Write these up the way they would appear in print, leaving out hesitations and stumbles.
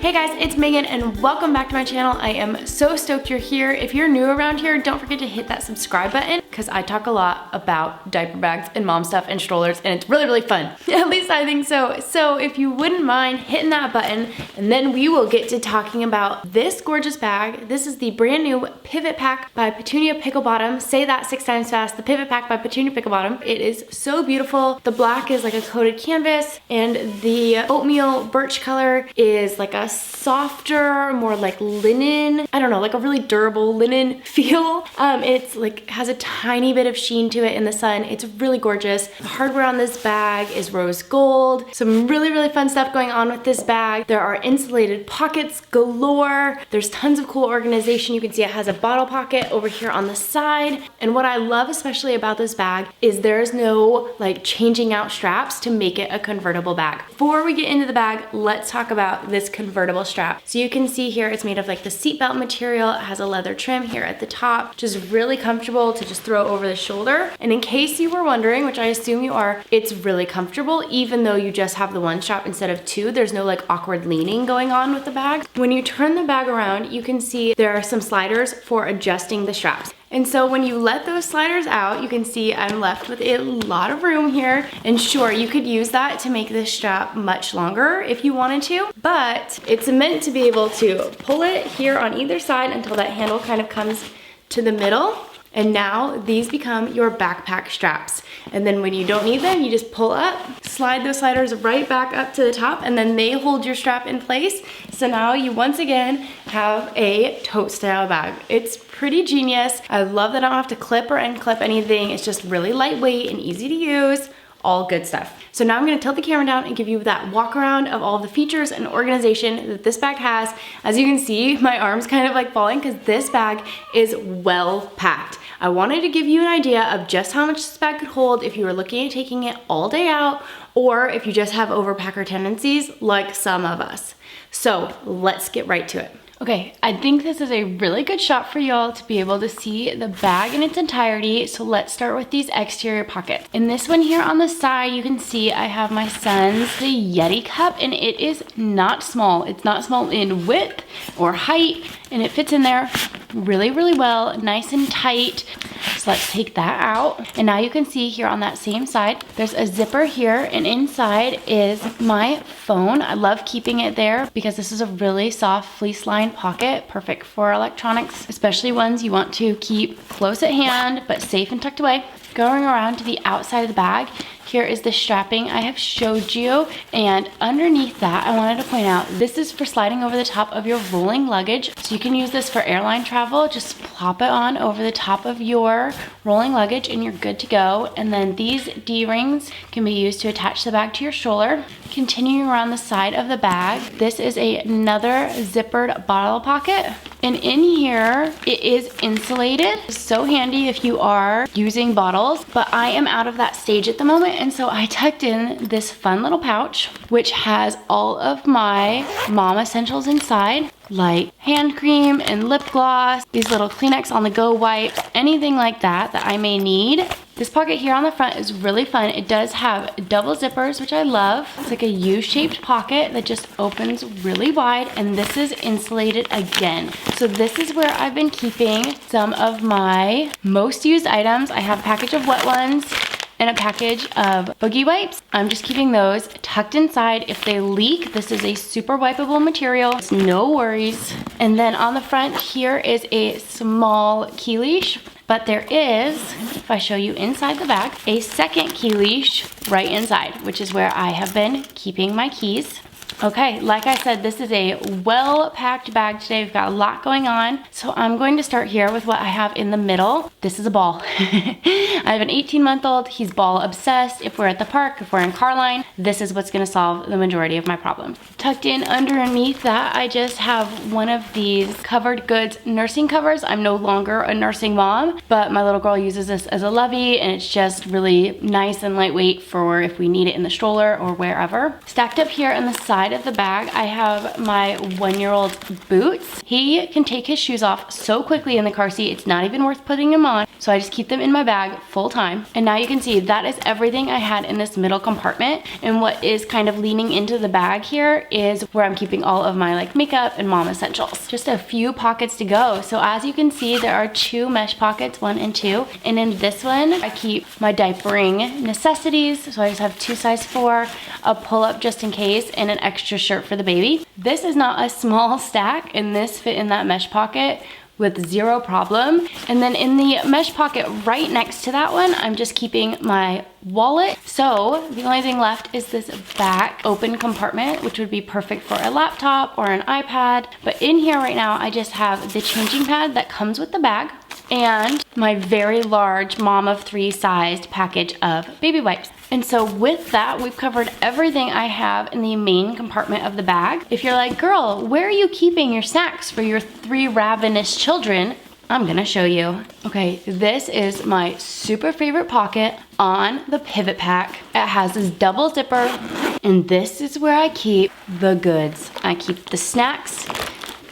Hey guys, it's Megan and welcome back to my channel. I am so stoked you're here. If you're new around here, don't forget to hit that subscribe button because I talk a lot about diaper bags and mom stuff and strollers and it's really fun. At least I think so. So if you wouldn't mind hitting that button and then we will get to talking about this gorgeous bag. This is the brand new Pivot Pack by Petunia Pickle. Say that 6 times fast. The Pivot Pack by Petunia Pickle. It is so beautiful. The black is like a coated canvas and the oatmeal birch color is like a softer, more like linen, I don't know, like a really durable linen feel. It's like has a tiny bit of sheen to it in the sun. It's really gorgeous. The hardware on this bag is rose gold. Some really fun stuff going on with this bag. There are insulated pockets galore. There's tons of cool organization. You can see it has a bottle pocket over here on the side. And what I love especially about this bag is there's no like changing out straps to make it a convertible bag. Before we get into the bag, let's talk about this convertible strap. So you can see here it's made of like the seatbelt material. It has a leather trim here at the top, which is really comfortable to just throw over the shoulder. And in case you were wondering, which I assume you are, it's really comfortable even though you just have the one strap instead of two. There's no like awkward leaning going on with the bag. When you turn the bag around, you can see there are some sliders for adjusting the straps. And so when you let those sliders out, you can see I'm left with a lot of room here. And sure, you could use that to make this strap much longer if you wanted to, but it's meant to be able to pull it here on either side until that handle kind of comes to the middle. And now these become your backpack straps. And then when you don't need them, you just pull up, slide those sliders right back up to the top, and then they hold your strap in place. So now you once again have a tote style bag. It's pretty genius. I love that I don't have to clip or unclip anything. It's just really lightweight and easy to use. All good stuff. So now I'm gonna tilt the camera down and give you that walk around of all the features and organization that this bag has. As you can see, my arm's kind of like falling because this bag is well packed. I wanted to give you an idea of just how much this bag could hold if you were looking at taking it all day out or if you just have overpacker tendencies like some of us. So let's get right to it. Okay, I think this is a really good shot for y'all to be able to see the bag in its entirety. So let's start with these exterior pockets. In this one here on the side, you can see I have my son's the Yeti cup and it is not small. It's not small in width or height and it fits in there really well, nice and tight. So let's take that out. And now you can see here on that same side, there's a zipper here and inside is my phone. I love keeping it there because this is a really soft fleece lined pocket, perfect for electronics, especially ones you want to keep close at hand but safe and tucked away. Going around to the outside of the bag, here is the strapping I have showed you, and underneath that I wanted to point out this is for sliding over the top of your rolling luggage. So you can use this for airline travel. Just plop it on over the top of your rolling luggage and you're good to go. And then these D-rings can be used to attach the bag to your shoulder. Continuing around the side of the bag, this is another zippered bottle pocket. And in here, it is insulated. It's so handy if you are using bottles, but I am out of that stage at the moment. And so I tucked in this fun little pouch, which has all of my mom essentials inside, like hand cream and lip gloss, these little Kleenex on the go wipes, anything like that I may need. This pocket here on the front is really fun. It does have double zippers, which I love. It's like a U-shaped pocket that just opens really wide, and this is insulated again. So this is where I've been keeping some of my most used items. I have a package of wet ones and a package of boogie wipes. I'm just keeping those tucked inside. If they leak, this is a super wipeable material. It's no worries. And then on the front here is a small key leash. But there is, if I show you inside the bag, a second key leash right inside, which is where I have been keeping my keys. Okay, like I said, this is a well-packed bag today. We've got a lot going on. So I'm going to start here with what I have in the middle. This is a ball. I have an 18-month-old. He's ball obsessed. If we're at the park, if we're in car line, this is what's gonna solve the majority of my problems. Tucked in underneath that, I just have one of these covered goods nursing covers. I'm no longer a nursing mom, but my little girl uses this as a lovey, and it's just really nice and lightweight for if we need it in the stroller or wherever. Stacked up here on the side, inside of the bag, I have my 1-year-old Boots. He can take his shoes off so quickly in the car seat, it's not even worth putting him on. So I just keep them in my bag full time. And now you can see that is everything I had in this middle compartment. And what is kind of leaning into the bag here is where I'm keeping all of my like makeup and mom essentials. Just a few pockets to go. So as you can see, there are 2 mesh pockets, 1 and 2. And in this one, I keep my diapering necessities. So I just have 2 size 4, a pull-up just in case, and an extra shirt for the baby. This is not a small stack, and this fit in that mesh pocket with 0 problem. And then in the mesh pocket right next to that one, I'm just keeping my wallet. So the only thing left is this back open compartment, which would be perfect for a laptop or an iPad. But in here right now, I just have the changing pad that comes with the bag and my very large mom of 3 sized package of baby wipes. And so with that, we've covered everything I have in the main compartment of the bag. If you're like, girl, where are you keeping your snacks for your 3 ravenous children? I'm gonna show you. Okay, this is my super favorite pocket on the pivot pack. It has this double zipper, and this is where I keep the goods. I keep the snacks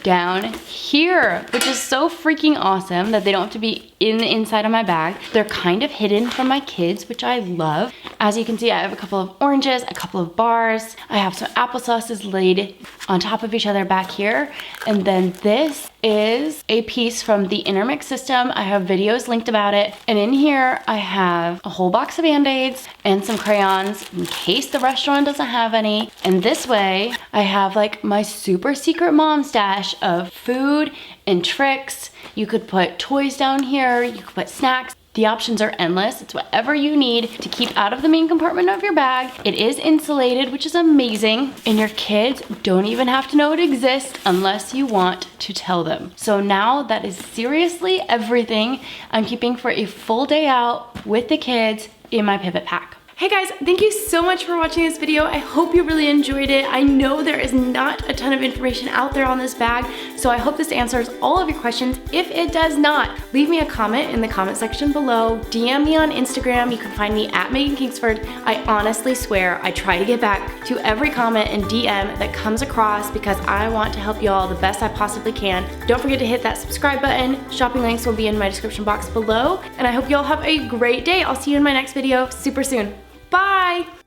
down here, which is so freaking awesome that they don't have to be in the inside of my bag. They're kind of hidden from my kids, which I love. As you can see, I have a couple of oranges, a couple of bars. I have some applesauces laid on top of each other back here. And then this is a piece from the Intermix system. I have videos linked about it. And in here, I have a whole box of Band-Aids and some crayons in case the restaurant doesn't have any. And this way, I have like my super secret mom stash of food and tricks. You could put toys down here, you could put snacks. The options are endless. It's whatever you need to keep out of the main compartment of your bag. It is insulated, which is amazing. And your kids don't even have to know it exists unless you want to tell them. So now that is seriously everything I'm keeping for a full day out with the kids in my pivot pack. Hey guys, thank you so much for watching this video. I hope you really enjoyed it. I know there is not a ton of information out there on this bag, so I hope this answers all of your questions. If it does not, leave me a comment in the comment section below. DM me on Instagram. You can find me at Megan Kingsford. I honestly swear I try to get back to every comment and DM that comes across because I want to help you all the best I possibly can. Don't forget to hit that subscribe button. Shopping links will be in my description box below, and I hope you all have a great day. I'll see you in my next video super soon. Bye!